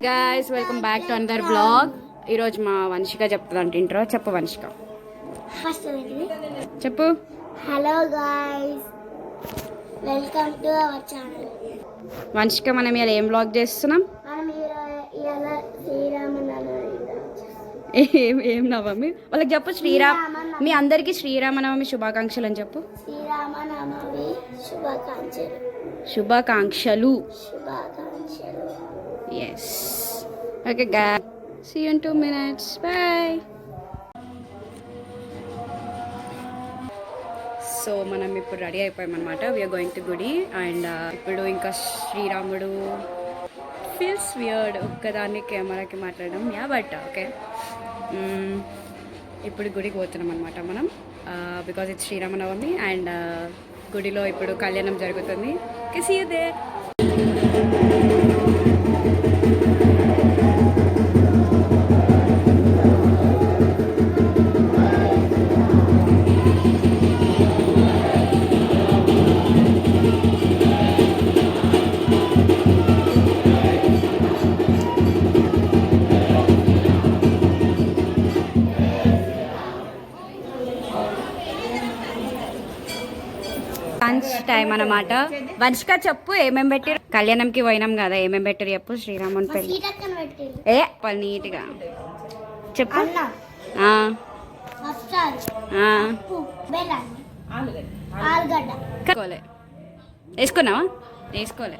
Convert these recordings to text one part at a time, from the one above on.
guys, welcome back to another vlog. ఈ రోజు మా వంశిక చెప్తుందంట ఇంట్రో. చెప్పు వంశిక. ఫస్ట్ చెప్పు. Hello guys, welcome to our channel. Vamshika, మనం ఇలా ఏం వ్లాగ్ చేస్తున్నాం? మనం ఇవాళ శ్రీరామనవమి. ఏం నవమి? వాళ్ళకి చెప్పు. మీ అందరికీ శ్రీరామనవమి శుభాకాంక్షలు అని చెప్పు. శ్రీరామనవమి శుభాకాంక్షలు. శుభాకాంక్షలు. శుభాకాంక్షలు. Yes. Okay guys. See you in 2 minutes. Bye. So మనం ఇప్పుడు రెడీ అయిపోయామన్నమాట. వీఆర్ గోయింగ్ టు గుడి. అండ్ ఇప్పుడు ఇంకా శ్రీరాముడు ఫీల్స్ వియర్డ్ ఒక్కదాన్ని కెమెరాకి మాట్లాడడం. Yeah but okay. ఇప్పుడు గుడికి పోతున్నాం అనమాట మనం. బికాజ్ ఇట్స్ శ్రీరామనవమి అండ్ గుడిలో ఇప్పుడు కళ్యాణం జరుగుతుంది. See you there. Lunch time అన్నమాట. వంశిక చెప్పు, ఏమేమి పెట్టారు? కళ్యాణంకి పోయినాం కదా, ఏమేమి పెట్టారు చెప్పు. శ్రీరాముని పెళ్ళి నీట్గా చెప్పు. వేసుకున్నావా? వేసుకోలే.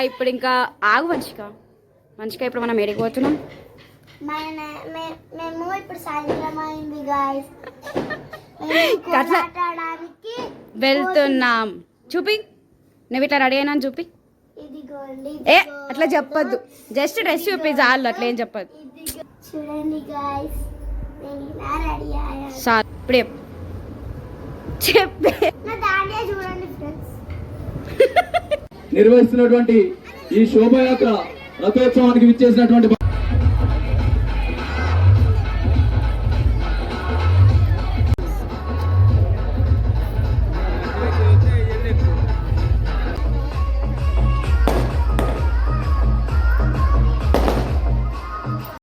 ఇప్పుడు ఇంకా ఆగు వంశిక. వంశిక, ఇప్పుడు మనం ఎడిగిపోతున్నాం. మేము ఇప్పుడు సాయంత్రం అయింది గాయ్స్, వెళ్తున్నాం. చూపి, నువ్వు ఇట్లా రెడీ అయినా చూపి. ఏ అట్లా చెప్పొద్దు, జస్ట్ డ్రెస్ చూపి చాలు, అట్లా ఏం చెప్పద్దు. చూడండి గాయ్స్, సార్ ఇప్పుడు చెప్పి చూడండి ఫ్రెండ్స్. నిర్వహిస్తున్నటువంటి ఈ శోభయాత్ర రథోత్సవానికి విచ్చేసినటువంటి